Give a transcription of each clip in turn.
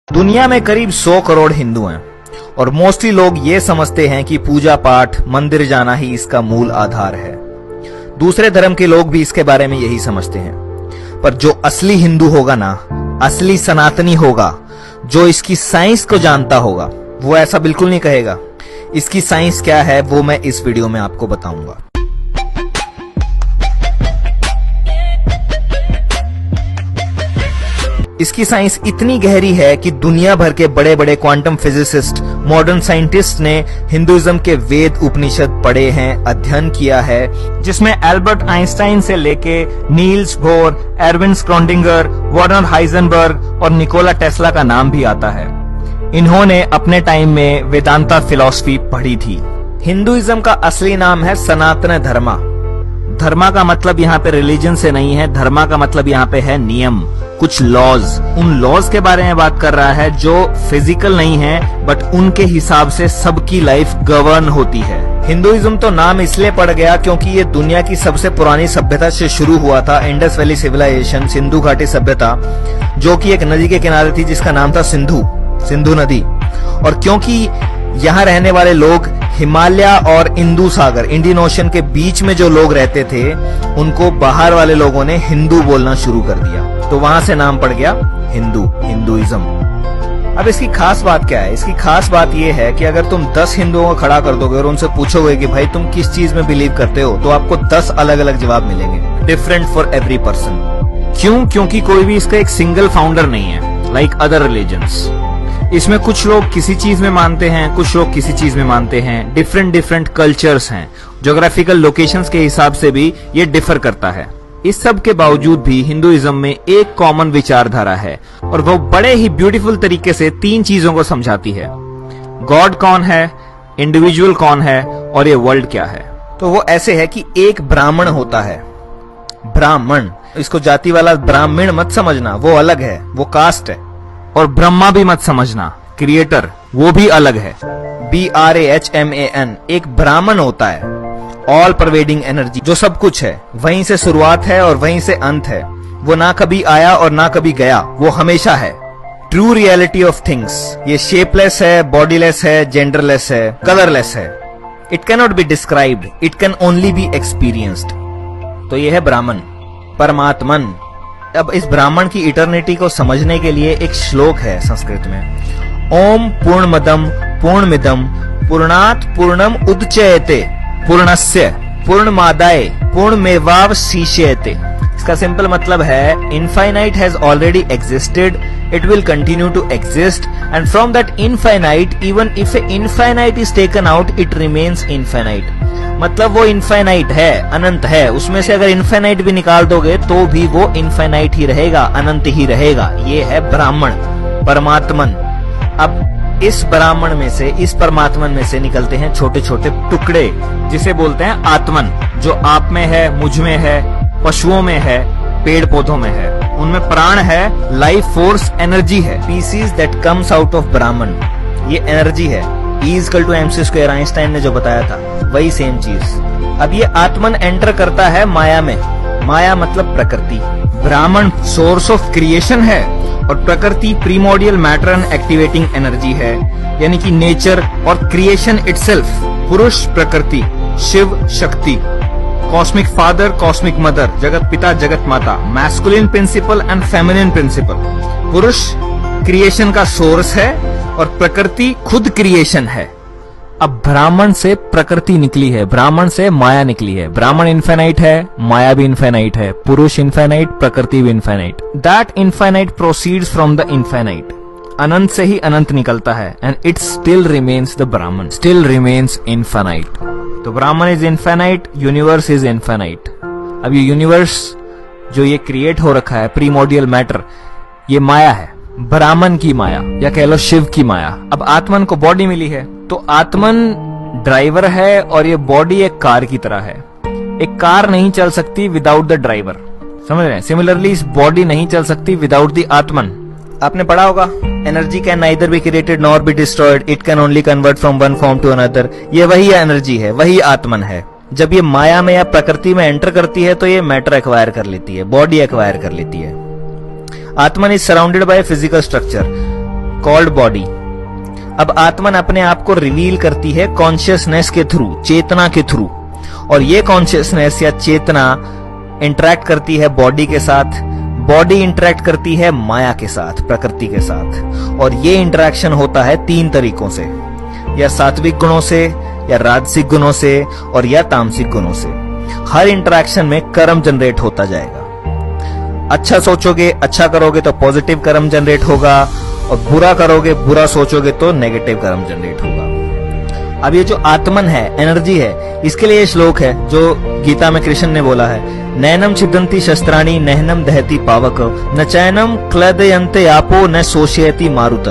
दुनिया में करीब 100 करोड़ हिंदू हैं और मोस्टली लोग ये समझते हैं कि पूजा पाठ मंदिर जाना ही इसका मूल आधार है। दूसरे धर्म के लोग भी इसके बारे में यही समझते हैं, पर जो असली हिंदू होगा ना, असली सनातनी होगा, जो इसकी साइंस को जानता होगा, वो ऐसा बिल्कुल नहीं कहेगा। इसकी साइंस क्या है वो मैं इस वीडियो में आपको बताऊंगा। इसकी साइंस इतनी गहरी है कि दुनिया भर के बड़े बड़े क्वांटम फिजिसिस्ट, मॉडर्न साइंटिस्ट ने हिंदुइज्म के वेद उपनिषद पढ़े हैं, अध्ययन किया है, जिसमें एल्बर्ट आइंस्टाइन से लेके Niels Bohr, Erwin Schrödinger, Werner Heisenberg और निकोला टेस्ला का नाम भी आता है। इन्होंने अपने टाइम में वेदांता फिलॉसफी पढ़ी थी। हिंदुइज्म का असली नाम है सनातन धर्मा। धर्मा का मतलब यहाँ पे रिलीजन से नहीं है, धर्मा का मतलब यहाँ पे है नियम, कुछ लॉज। उन लॉज के बारे में बात कर रहा है जो फिजिकल नहीं है, बट उनके हिसाब से सबकी लाइफ गवर्न होती है। हिंदुइज्म तो नाम इसलिए पड़ गया क्योंकि ये दुनिया की सबसे पुरानी सभ्यता से शुरू हुआ था। इंडस वैली सिविलाइजेशन, सिंधु घाटी सभ्यता, जो कि एक नदी के किनारे थी जिसका नाम था सिंधु नदी। और क्योंकि यहाँ रहने वाले लोग हिमालय और इंदु सागर, इंडियन ओशन के बीच में जो लोग रहते थे, उनको बाहर वाले लोगों ने हिंदू बोलना शुरू कर दिया, तो वहां से नाम पड़ गया हिंदुइज्म। अब इसकी खास बात क्या है? इसकी खास बात यह है कि अगर तुम 10 हिंदुओं को खड़ा कर दोगे और उनसे पूछोगे कि भाई तुम किस चीज में बिलीव करते हो, तो आपको 10 अलग अलग जवाब मिलेंगे, डिफरेंट फॉर एवरी पर्सन। क्यों? क्योंकि कोई भी इसका एक सिंगल फाउंडर नहीं है, लाइक अदर रिलीजन्स। इसमें कुछ लोग किसी चीज में मानते हैं, कुछ लोग किसी चीज में मानते हैं, डिफरेंट कल्चर्स हैं, ज्योग्राफिकल लोकेशंस के हिसाब से भी ये डिफर करता है। इस सब के बावजूद भी हिंदुइज्म में एक कॉमन विचारधारा है और वो बड़े ही ब्यूटीफुल तरीके से 3 चीजों को समझाती है। गॉड कौन है, इंडिविजुअल कौन है और ये वर्ल्ड क्या है। तो वो ऐसे है कि एक ब्राह्मण होता है, ब्राह्मण, इसको जाति वाला ब्राह्मण मत समझना, वो अलग है, वो कास्ट है। और ब्रह्मा भी मत समझना, क्रिएटर, वो भी अलग है। BRAHMAN, एक ब्राह्मण होता है, ऑल परवेडिंग एनर्जी, जो सब कुछ है, वहीं से शुरुआत है और वहीं से अंत है। वो ना कभी आया और ना कभी गया, वो हमेशा है। ट्रू रियलिटी ऑफ थिंग्स, ये शेपलेस है, बॉडीलेस है, जेंडरलेस है, कलरलेस है। It can not be described, it can only be experienced. तो ये है ब्राह्मण, परमात्मन। अब इस ब्राह्मण की इटर्निटी को समझने के लिए एक श्लोक है संस्कृत में। ओम पूर्णमदम पूर्णमिदम पूर्णात् पूर्णम उदच्यते पूर्णस्य पूर्णमादाय पूर्णमेवावशिष्यते। इसका सिंपल मतलब है infinite has already existed, it will continue to exist, and from that infinite even if a infinite is taken out it remains infinite. मतलब वो इनफाइनाइट है, अनंत है, उसमें से अगर इनफाइनाइट भी निकाल दोगे तो भी वो इनफाइनाइट ही रहेगा, अनंत ही रहेगा। ये है ब्राह्मण, परमात्मन। अब इस ब्राह्मण में से, इस परमात्मन में से निकलते हैं छोटे छोटे टुकड़े, जिसे बोलते हैं आत्मन, जो आप में है, मुझ में है, पशुओं में है, पेड़ पौधों में है। उनमें प्राण है, लाइफ फोर्स, एनर्जी है। Pieces that comes out of Brahman, ये एनर्जी है। E=mc², आइंस्टाइन ने जो बताया था, वही सेम चीज। अब ये आत्मन एंटर करता है माया में। माया मतलब प्रकृति। ब्राह्मण सोर्स ऑफ क्रिएशन है और प्रकृति primordial matter and activating energy है, यानी कि नेचर और क्रिएशन इटसेल्फ। पुरुष प्रकृति, Shiv Shakti, cosmic father, cosmic mother, जगत पिता, जगत माता, masculine principle and feminine principle. पुरुष क्रिएशन का सोर्स है और प्रकृति खुद क्रिएशन है। अब ब्राह्मण से प्रकृति निकली है, ब्राह्मण से माया निकली है। ब्राह्मण इनफाइनाइट है, माया भी इनफाइनाइट है, पुरुष इनफाइनाइट, प्रकृति भी infinite. That infinite proceeds from the infinite. अनंत से ही अनंत निकलता है, and it still remains the Brahman, still remains infinite. तो Brahman is infinite, universe is infinite. अब ये यूनिवर्स जो ये क्रिएट हो रखा है, प्रीमोडियल मैटर, ये माया है, ब्राह्मण की माया, या कह लो शिव की माया। अब आत्मन को बॉडी मिली है, तो आत्मन ड्राइवर है और ये बॉडी एक कार की तरह है। एक कार नहीं चल सकती विदाउट द ड्राइवर, समझ रहे हैं? सिमिलरली इस बॉडी नहीं चल सकती विदाउट द आत्मन। आपने पढ़ा होगा, energy can neither be created nor be destroyed, it can only convert from one form to another. ये वही एनर्जी है, वही आत्मन है। जब ये माया में या प्रकृति में एंटर करती है तो ये मैटर एक्वायर कर लेती है, बॉडी एक्वायर कर लेती है। Atman is surrounded by a physical structure. Called body. अब आत्मन अपने आप को रिवील करती है कॉन्शियसनेस के थ्रू, चेतना के थ्रू, और ये कॉन्शियसनेस या चेतना इंटरेक्ट करती है बॉडी के साथ, बॉडी इंटरेक्ट करती है माया के साथ, प्रकृति के साथ। और ये इंटरेक्शन होता है 3 तरीकों से, या सात्विक गुणों से, या राजसिक गुणों से, और या तामसिक गुणों से। हर इंटरेक्शन में कर्म जनरेट होता जाएगा। अच्छा सोचोगे, अच्छा करोगे तो पॉजिटिव कर्म जनरेट होगा, और बुरा करोगे, बुरा सोचोगे तो नेगेटिव कर्म जनरेट होगा। अब ये जो आत्मन है, एनर्जी है, इसके लिए श्लोक है जो गीता में कृष्ण ने बोला है, नैनम छिदंती शस्त्राणि नहनम दहती पावक न चैनम क्लदयन्ते आपो न शोषयति मारुत।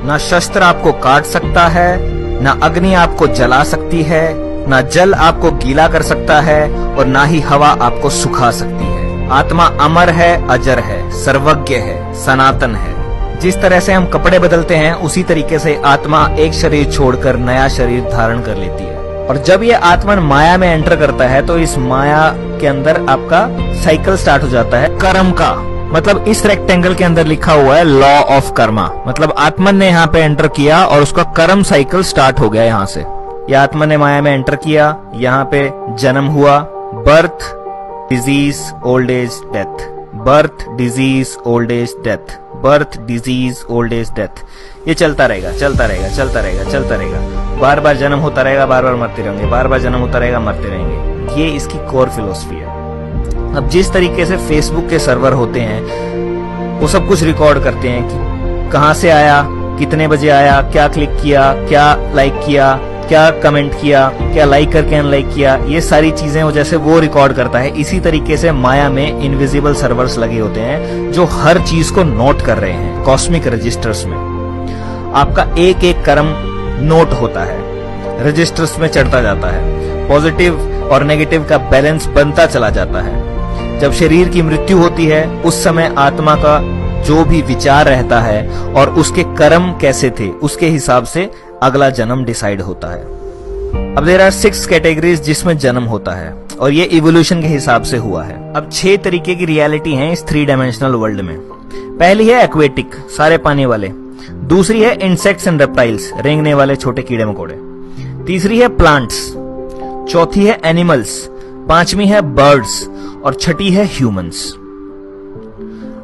ना शस्त्र आपको काट सकता है, ना अग्नि आपको जला सकती है, ना जल आपको गीला कर सकता है, और ना ही हवा आपको सुखा सकती है। आत्मा अमर है, अजर है, सर्वज्ञ है, सनातन है। जिस तरह से हम कपड़े बदलते हैं, उसी तरीके से आत्मा एक शरीर छोड़कर नया शरीर धारण कर लेती है। और जब ये आत्मन माया में एंटर करता है तो इस माया के अंदर आपका साइकिल स्टार्ट हो जाता है कर्म का। मतलब इस रेक्टेंगल के अंदर लिखा हुआ है लॉ ऑफ कर्मा। मतलब आत्मन ने यहाँ पे एंटर किया और उसका कर्म साइकिल स्टार्ट हो गया। यहाँ से यह आत्मन ने माया में एंटर किया, यहाँ पे जन्म हुआ, birth, disease, old age, death, birth, disease, old age, death, birth, disease, old age, death. ये चलता रहेगा, चलता रहेगा, चलता रहेगा, चलता रहेगा। बार बार जन्म होता रहेगा, बार बार मरते रहेंगे, बार बार जन्म होता रहेगा, मरते रहेंगे। ये इसकी कोर फिलोसफी है। अब जिस तरीके से फेसबुक के सर्वर होते हैं, वो सब कुछ रिकॉर्ड करते हैं कि कहां से आया, कितने बजे आया, क्या क्लिक किया, क्या लाइक किया, क्या कमेंट किया, क्या लाइक करके अनलाइक किया, ये सारी चीजें वो जैसे वो रिकॉर्ड करता है। इसी तरीके से माया में इनविजिबल सर्वर्स लगे होते हैं जो हर चीज को नोट कर रहे हैं कॉस्मिक रजिस्टर्स में। आपका एक एक कर्म नोट होता है, रजिस्टर्स में चढ़ता जाता है, पॉजिटिव और नेगेटिव का बैलेंस बनता चला जाता है। जब शरीर की मृत्यु होती है, उस समय आत्मा का जो भी विचार रहता है और उसके कर्म कैसे थे, उसके हिसाब से अगला जन्म डिसाइड होता है। अब देयर आर 6 कैटेगरीज जिसमें जन्म होता है, और ये इवोल्यूशन के हिसाब से हुआ है। अब 6 तरीके की रियलिटी है इस 3 डायमेंशनल वर्ल्ड में। पहली है एक्वेटिक, सारे पानी वाले। दूसरी है इंसेक्ट्स एंड रेप्टाइल्स, रेंगने वाले छोटे कीड़े मकोड़े। तीसरी है प्लांट्स। चौथी है एनिमल्स। पांचवी है बर्ड्स, और छठी है ह्यूमंस।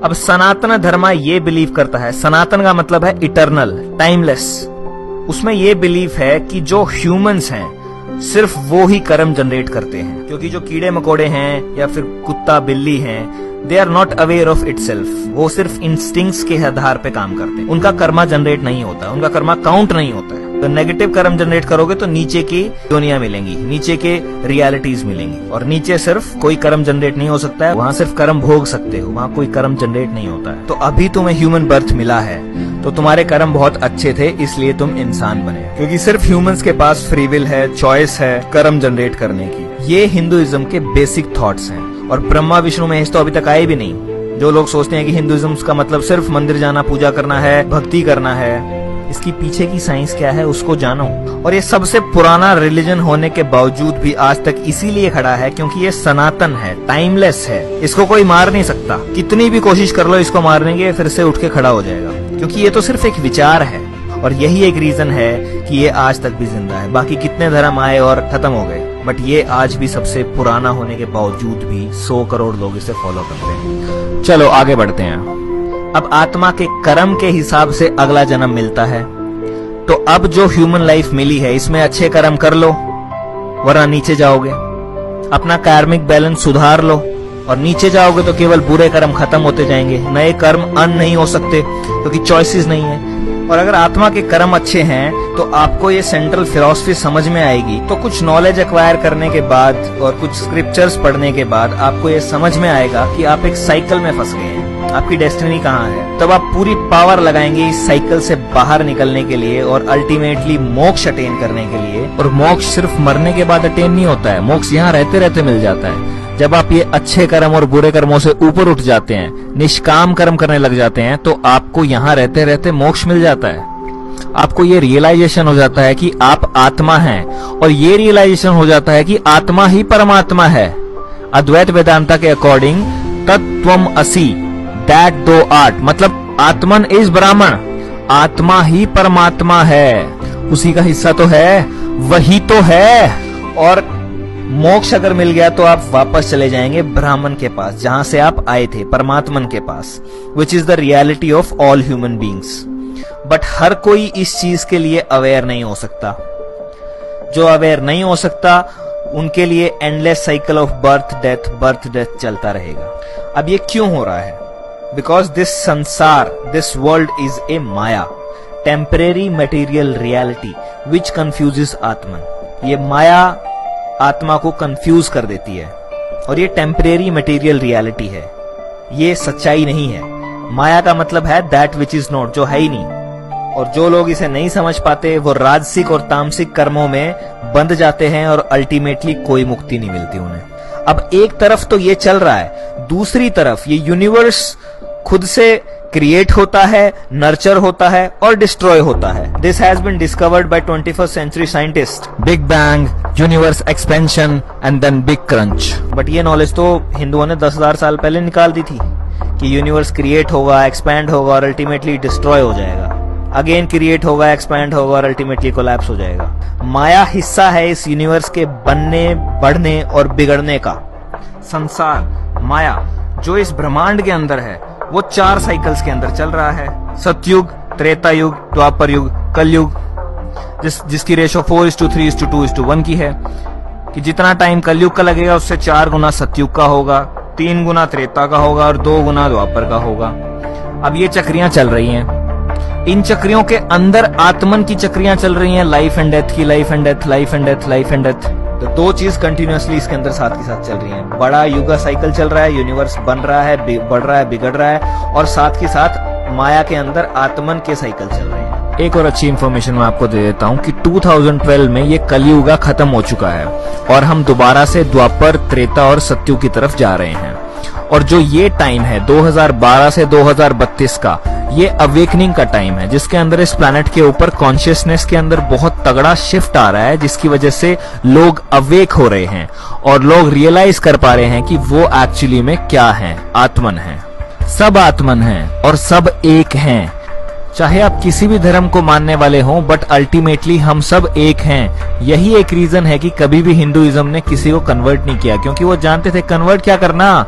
अब सनातन धर्म ये बिलीव करता है, सनातन का मतलब है इटर्नल, टाइमलेस। उसमें ये बिलीफ है कि जो ह्यूमंस हैं सिर्फ वो ही कर्म जनरेट करते हैं, क्योंकि जो कीड़े मकोड़े हैं या फिर कुत्ता बिल्ली हैं, they are not aware of itself. वो सिर्फ इंस्टिंक्ट्स के आधार पे काम करते हैं, उनका कर्मा जनरेट नहीं होता, उनका कर्मा काउंट नहीं होता है। तो नेगेटिव कर्म जनरेट करोगे तो नीचे की दुनिया मिलेंगी, नीचे के रियलिटीज मिलेंगी, और नीचे सिर्फ कोई कर्म जनरेट नहीं हो सकता है, वहां सिर्फ कर्म भोग सकते हो, वहां कोई कर्म जनरेट नहीं होता है। तो अभी तुम्हें ह्यूमन बर्थ मिला है तो तुम्हारे कर्म बहुत अच्छे थे, इसलिए तुम इंसान बने, क्योंकि सिर्फ ह्यूमंस के पास फ्री विल है, चॉइस है कर्म जनरेट करने की। ये हिंदुइज्म के बेसिक थॉट्स हैं, और ब्रह्मा विष्णु महेश तो अभी तक आए भी नहीं। जो लोग सोचते हैं कि हिंदुइज्म का मतलब सिर्फ मंदिर जाना, पूजा करना है, भक्ति करना है, इसकी पीछे की साइंस क्या है उसको जानो। और ये सबसे पुराना रिलीजन होने के बावजूद भी आज तक इसीलिए खड़ा है क्योंकि ये सनातन है, टाइमलेस है, इसको कोई मार नहीं सकता। कितनी भी कोशिश कर लो इसको मारने की, फिर से उठ के खड़ा हो जाएगा, क्योंकि ये तो सिर्फ एक विचार है। और यही एक रीजन है कि ये आज तक भी जिंदा है। बाकी कितने धर्म आए और खत्म हो गए, बट ये आज भी सबसे पुराना होने के बावजूद भी 100 करोड़ लोग इसे फॉलो करते हैं। चलो आगे बढ़ते हैं। अब आत्मा के कर्म के हिसाब से अगला जन्म मिलता है। तो अब जो ह्यूमन लाइफ मिली है, इसमें अच्छे कर्म कर लो, वरना नीचे जाओगे। अपना कार्मिक बैलेंस सुधार लो, और नीचे जाओगे तो केवल बुरे कर्म खत्म होते जाएंगे, नए कर्म अर्न नहीं हो सकते क्योंकि चॉइसेस नहीं है। और अगर आत्मा के कर्म अच्छे हैं तो आपको ये सेंट्रल फिलॉसफी समझ में आएगी। तो कुछ नॉलेज एक्वायर करने के बाद और कुछ स्क्रिप्चर्स पढ़ने के बाद आपको ये समझ में आएगा कि आप एक साइकिल में फंस गए हैं, आपकी डेस्टिनी कहाँ है। तब आप पूरी पावर लगाएंगे इस साइकिल से बाहर निकलने के लिए और अल्टीमेटली मोक्ष अटेन करने के लिए। और मोक्ष सिर्फ मरने के बाद अटेन नहीं होता है, मोक्ष यहाँ रहते रहते मिल जाता है। जब आप ये अच्छे कर्म और बुरे कर्मों से ऊपर उठ जाते हैं, निष्काम कर्म करने लग जाते हैं, तो आपको यहाँ रहते रहते मोक्ष मिल जाता है। आपको ये रियलाइजेशन हो जाता है कि आप आत्मा हैं, और ये रियलाइजेशन हो जाता है कि आत्मा ही परमात्मा है। अद्वैत वेदांता के अकॉर्डिंग तत्त्वम असि, दैट दो आर्ट, मतलब आत्मन इज ब्राह्मण आत्मा ही परमात्मा है, उसी का हिस्सा तो है, वही तो है। और मोक्ष अगर मिल गया तो आप वापस चले जाएंगे ब्राह्मण के पास, जहां से आप आए थे, परमात्मन के पास, which is the reality of all human beings. But हर कोई इस चीज के लिए अवेयर नहीं हो सकता। जो अवेयर नहीं हो सकता उनके लिए endless cycle of birth death चलता रहेगा। अब ये क्यों हो रहा है? बिकॉज दिस संसार, this world is a Maya, temporary material reality which confuses आत्मन। ये माया आत्मा को कंफ्यूज कर देती है और ये टेम्परेरी मटेरियल रियलिटी है, ये सच्चाई नहीं है। माया का मतलब है दैट विच इज नॉट, जो है ही नहीं। और जो लोग इसे नहीं समझ पाते वो राजसिक और तामसिक कर्मों में बंध जाते हैं और अल्टीमेटली कोई मुक्ति नहीं मिलती उन्हें। अब एक तरफ तो ये चल रहा है, दूसरी तरफ ये यूनिवर्स खुद से क्रिएट होता है, नर्चर होता है और डिस्ट्रॉय होता है। This has been discovered by 21st century scientist. Big bang, universe expansion and then big crunch. But ये नॉलेज तो हिंदुओं ने 10,000 साल पहले निकाल दी थी कि यूनिवर्स क्रिएट होगा, एक्सपैंड होगा और अल्टीमेटली डिस्ट्रॉय हो जाएगा, अगेन क्रिएट होगा, एक्सपैंड होगा और अल्टीमेटली कोलैप्स हो जाएगा। माया हिस्सा है इस यूनिवर्स के बनने, बढ़ने और बिगड़ने का। संसार, माया, जो इस ब्रह्मांड के अंदर है वो 4 साइकिल्स के अंदर चल रहा है। सतयुग, त्रेता युग, द्वापर युग, कलयुग, जिसकी रेशो 4:3:2:1 की है, कि जितना टाइम कलयुग का लगेगा उससे 4 गुना सतयुग का होगा, 3 गुना त्रेता का होगा और 2 गुना द्वापर का होगा। अब ये चक्रियां चल रही हैं, इन चक्रियों के अंदर आत्मन की चक्रियां चल रही हैं, लाइफ एंड डेथ की, life and death, life and death, life and death. तो 2 चीज कंटिन्यूअसली इसके अंदर साथ के साथ चल रही हैं। बड़ा युगा साइकिल चल रहा है, यूनिवर्स बन रहा है, बढ़ रहा है, बिगड़ रहा है, और साथ के साथ माया के अंदर आत्मन के साइकिल चल रहे हैं। एक और अच्छी इंफॉर्मेशन मैं आपको दे देता हूं कि 2012 में ये कलयुगा खत्म हो चुका है और हम दोबारा से द्वापर, त्रेता और सतयुग की तरफ जा रहे हैं। और जो ये टाइम है 2012 से 2032 का, ये अवेकनिंग का टाइम है, जिसके अंदर इस प्लैनेट के ऊपर कॉन्शियसनेस के अंदर बहुत तगड़ा शिफ्ट आ रहा है, जिसकी वजह से लोग अवेक हो रहे हैं और लोग रियलाइज कर पा रहे हैं कि वो एक्चुअली में क्या है, आत्मन है। सब आत्मन है और सब एक हैं। चाहे आप किसी भी धर्म को मानने वाले हों, बट अल्टीमेटली हम सब एक हैं। यही एक रीजन है कि कभी भी हिंदुइज्म ने किसी को कन्वर्ट नहीं किया, क्योंकि वो जानते थे कन्वर्ट क्या करना,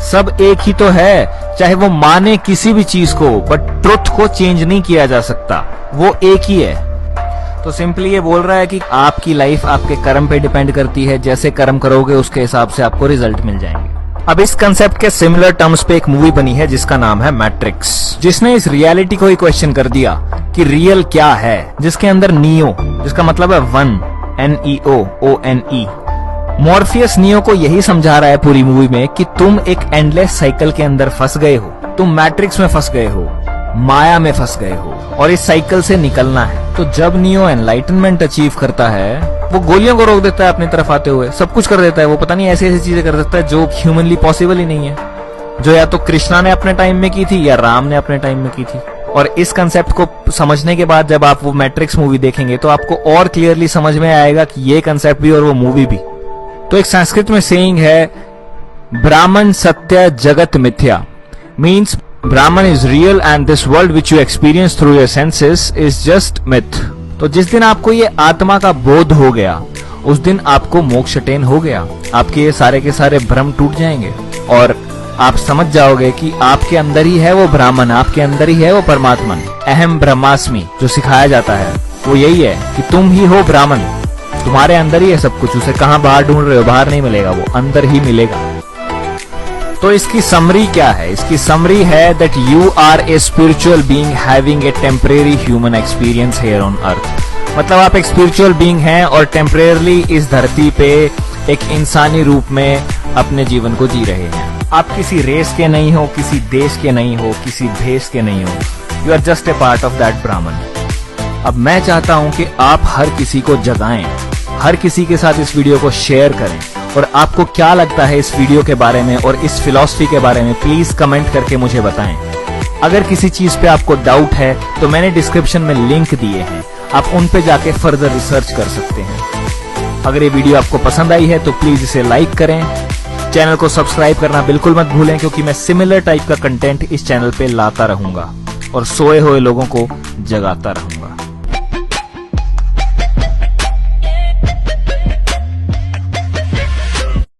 सब एक ही तो है। चाहे वो माने किसी भी चीज को, बट ट्रुथ को चेंज नहीं किया जा सकता, वो एक ही है। तो सिंपली ये बोल रहा है कि आपकी लाइफ आपके कर्म पे डिपेंड करती है, जैसे कर्म करोगे उसके हिसाब से आपको रिजल्ट मिल जाएंगे। अब इस कंसेप्ट के सिमिलर टर्म्स पे एक मूवी बनी है जिसका नाम है मैट्रिक्स, जिसने इस रियलिटी को ही क्वेश्चन कर दिया कि रियल क्या है, जिसके अंदर नियो, जिसका मतलब है वन, NEO, मॉर्फियस नियो को यही समझा रहा है पूरी मूवी में कि तुम एक एंडलेस साइकिल के अंदर फंस गए हो, तुम मैट्रिक्स में फंस गए हो, माया में फंस गए हो और इस साइकिल से निकलना है। तो जब नियो एनलाइटनमेंट अचीव करता है, वो गोलियों को रोक देता है अपनी तरफ आते हुए, सब कुछ कर देता है, वो पता नहीं ऐसी ऐसी चीजें कर सकता है जो ह्यूमनली पॉसिबल ही नहीं है, जो या तो कृष्णा ने अपने टाइम में की थी या राम ने अपने टाइम में की थी। और इस कंसेप्ट को समझने के बाद जब आप वो मैट्रिक्स मूवी देखेंगे तो आपको और क्लियरली समझ में आएगा कि ये कंसेप्ट भी और वो मूवी भी। तो एक संस्कृत में सेइंग है, ब्राह्मण सत्य जगत मिथ्या, means Brahman is real and this world which you experience through your senses is just myth। तो जिस दिन आपको ये आत्मा का बोध हो गया, उस दिन आपको मोक्ष अटेन हो गया, आपके ये सारे के सारे भ्रम टूट जाएंगे और आप समझ जाओगे कि आपके अंदर ही है वो ब्राह्मण, आपके अंदर ही है वो परमात्मा। अहम ब्रह्मास्मि जो सिखाया जाता है वो यही है कि तुम ही हो ब्राह्मण, तुम्हारे अंदर ही है सब कुछ। उसे कहाँ बाहर ढूंढ रहे हो, बाहर नहीं मिलेगा, वो अंदर ही मिलेगा। तो इसकी समरी क्या है? इसकी समरी है that you are a spiritual being having a temporary human experience here on earth. मतलब आप एक स्पिरिचुअल बीइंग हैं और टेम्परेरली इस धरती पे एक इंसानी रूप में अपने जीवन को जी रहे हैं। आप किसी रेस के नहीं हो, किसी देश के नहीं हो, किसी भेष के नहीं हो, you are just a part of that Brahman. अब मैं चाहता हूं कि आप हर किसी को जगाएं, हर किसी के साथ इस वीडियो को शेयर करें। और आपको क्या लगता है इस वीडियो के बारे में और इस फिलॉसफी के बारे में, प्लीज कमेंट करके मुझे बताएं। अगर किसी चीज पे आपको डाउट है तो मैंने डिस्क्रिप्शन में लिंक दिए हैं, आप उन पे जाके फर्दर रिसर्च कर सकते हैं। अगर ये वीडियो आपको पसंद आई है तो प्लीज इसे लाइक करें, चैनल को सब्सक्राइब करना बिल्कुल मत भूलें, क्योंकि मैं सिमिलर टाइप का कंटेंट इस चैनल पे लाता रहूंगा। और सोए हुए लोगों को जगाता रहूंगा।